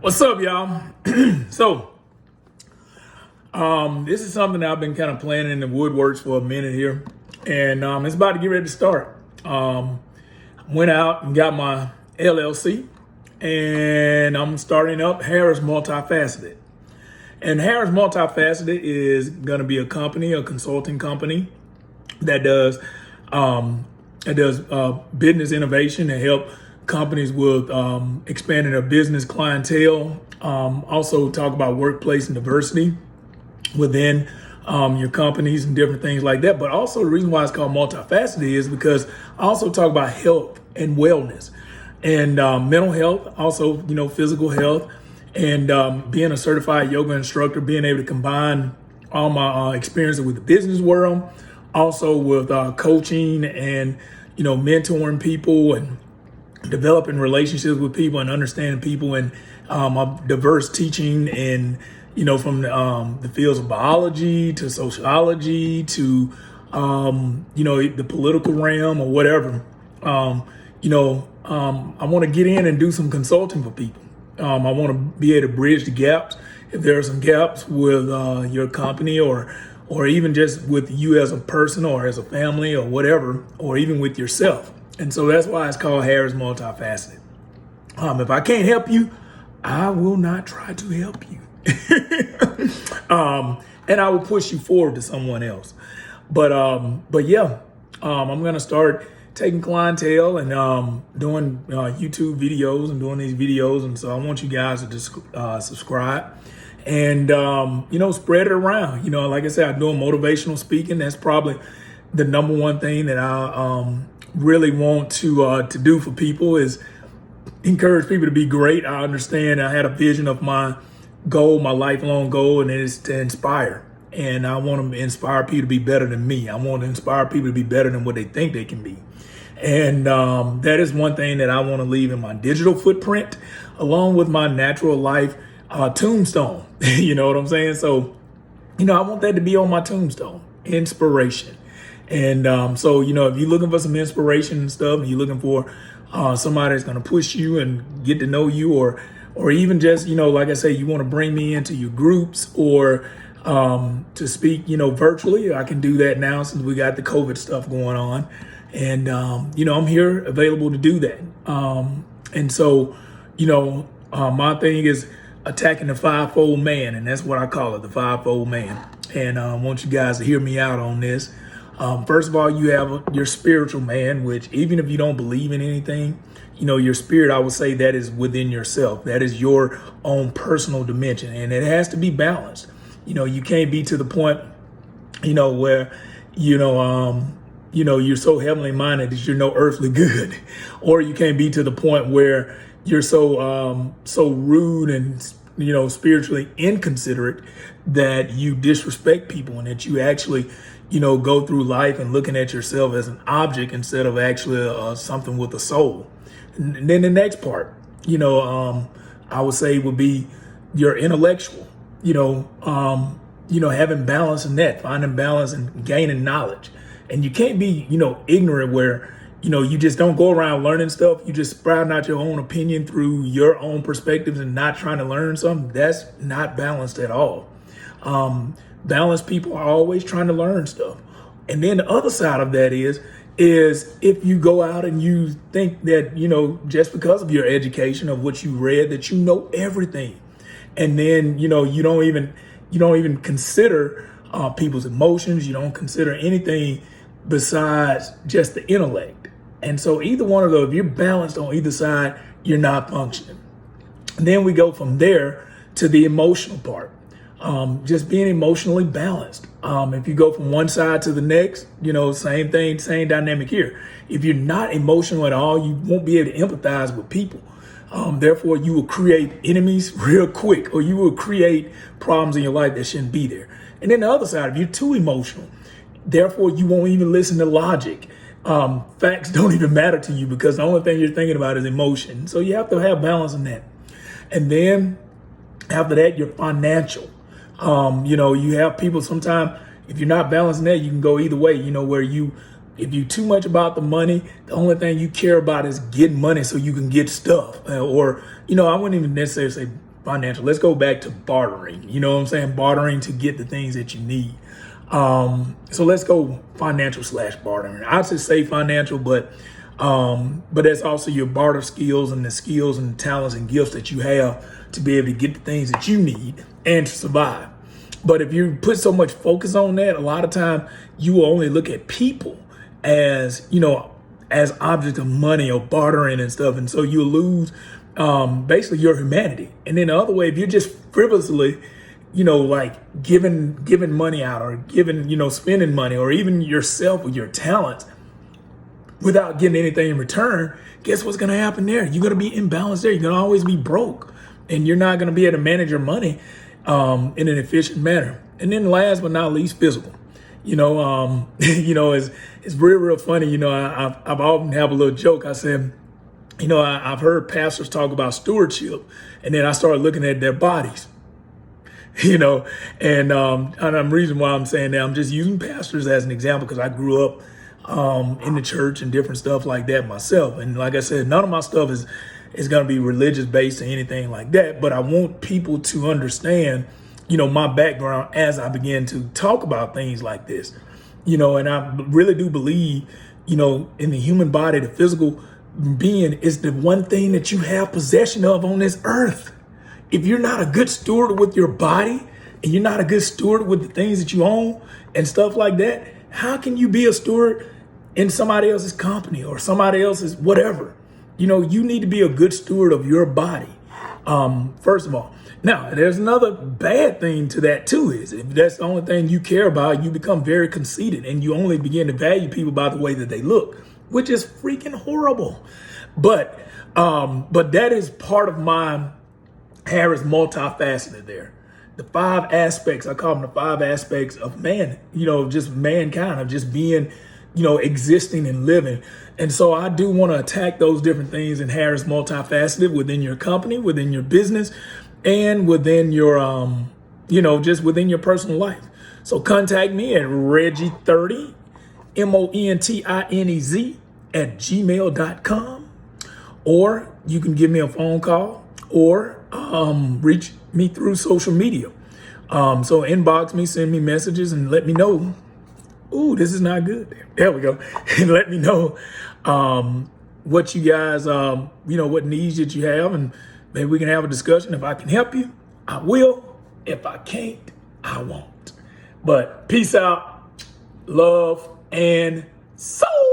What's up, y'all? So, this is something that I've been kind of planning in the woodworks for a minute here, and it's about to get ready to start. Went out and got my LLC, and I'm starting up Harris Multifaceted. And Harris Multifaceted is going to be a company, a consulting company that does business innovation and help companies with expanding their business clientele. Also talk about workplace and diversity within your companies and different things like that. But also the reason why it's called multifaceted is because I also talk about health and wellness and mental health, also, physical health, and being a certified yoga instructor, being able to combine all my experiences with the business world, also with coaching and, mentoring people and developing relationships with people and understanding people, and diverse teaching and from the fields of biology to sociology to the political realm or whatever. I want to get in and do some consulting for people. I want to be able to bridge the gaps if there are some gaps with your company or even just with you as a person or as a family or whatever, or even with yourself. And so that's why it's called Harris Multifaceted. If I can't help you, I will not try to help you. And I will push you forward to someone else. But yeah, I'm going to start taking clientele and doing YouTube videos and doing these videos. And so I want you guys to just subscribe and, spread it around. Like I said, I'm doing motivational speaking. That's probably the number one thing that I really want to do for people is encourage people to be great. I understand I had a vision of my goal, my lifelong goal, and it is to inspire. And I want to inspire people to be better than me. I want to inspire people to be better than what they think they can be. And that is one thing that I want to leave in my digital footprint, along with my natural life tombstone. You know what I'm saying? So, I want that to be on my tombstone, inspiration. And so, if you're looking for some inspiration and stuff, and you're looking for somebody that's going to push you and get to know you, or even just, like I say, you want to bring me into your groups or to speak, virtually, I can do that now since we got the COVID stuff going on. And, I'm here available to do that. And so, my thing is attacking the fivefold man, and that's what I call it, the fivefold man. And I want you guys to hear me out on this. First of all, you have your spiritual man, which even if you don't believe in anything, your spirit, I would say that is within yourself. That is your own personal dimension, and it has to be balanced. You can't be to the point, where, you're so heavenly minded that you're no earthly good, or you can't be to the point where you're so rude and, spiritually inconsiderate that you disrespect people and that you actually go through life and looking at yourself as an object instead of actually something with a soul. And then the next part, I would say would be your intellectual, having balance in that, finding balance and gaining knowledge. And you can't be, ignorant where, you just don't go around learning stuff. You just sprouting out your own opinion through your own perspectives and not trying to learn something. That's not balanced at all. Balanced people are always trying to learn stuff. And then the other side of that is if you go out and you think that, just because of your education of what you read, that you know everything. And then, you don't even consider people's emotions. You don't consider anything besides just the intellect. And so either one of those, if you're balanced on either side, you're not functioning. And then we go from there to the emotional part. Just being emotionally balanced. If you go from one side to the next, same thing, same dynamic here. If you're not emotional at all, you won't be able to empathize with people. Therefore, you will create enemies real quick, or you will create problems in your life that shouldn't be there. And then the other side, if you're too emotional, therefore, you won't even listen to logic. Facts don't even matter to you because the only thing you're thinking about is emotion. So you have to have balance in that. And then after that, you're financial. You have people sometimes, if you're not balancing that, you can go either way, where if you're too much about the money, the only thing you care about is getting money so you can get stuff. I wouldn't even necessarily say financial. Let's go back to bartering. You know what I'm saying? Bartering to get the things that you need. So let's go financial / bartering. I should say financial, but that's also your barter skills and the skills and the talents and gifts that you have to be able to get the things that you need and to survive. But if you put so much focus on that, a lot of time you will only look at people as, as objects of money or bartering and stuff. And so you'll lose basically your humanity. And then the other way, if you're just frivolously, like giving money out or spending money or even yourself with your talents without getting anything in return, guess what's going to happen there? You're going to be imbalanced there. You're going to always be broke and you're not going to be able to manage your money in an efficient manner. And then last but not least, physical. It's real funny. I've often have a little joke. I said, I've heard pastors talk about stewardship, and then I started looking at their bodies. And the reason why I'm saying that, I'm just using pastors as an example because I grew up in the church and different stuff like that myself. And like I said, none of my stuff is going to be religious based or anything like that. But I want people to understand, my background as I begin to talk about things like this, and I really do believe, in the human body, the physical being is the one thing that you have possession of on this earth. If you're not a good steward with your body and you're not a good steward with the things that you own and stuff like that, how can you be a steward in somebody else's company or somebody else's whatever? You need to be a good steward of your body. First of all. Now, there's another bad thing to that too, is if that's the only thing you care about, you become very conceited and you only begin to value people by the way that they look, which is freaking horrible. But that is part of my Harris multifaceted there. The 5 aspects, I call them the 5 aspects of man, just mankind, of just being, existing and living. And so I do want to attack those different things in Harris multifaceted within your company, within your business, and within your, just within your personal life. So contact me at Reggie30, MONTINEZ @gmail.com, or you can give me a phone call or reach me through social media. So inbox me, send me messages and let me know. Ooh, this is not good. There we go. And let me know what you guys, what needs that you have, and maybe we can have a discussion. If I can help you, I will. If I can't, I won't. But peace out, love, and soul.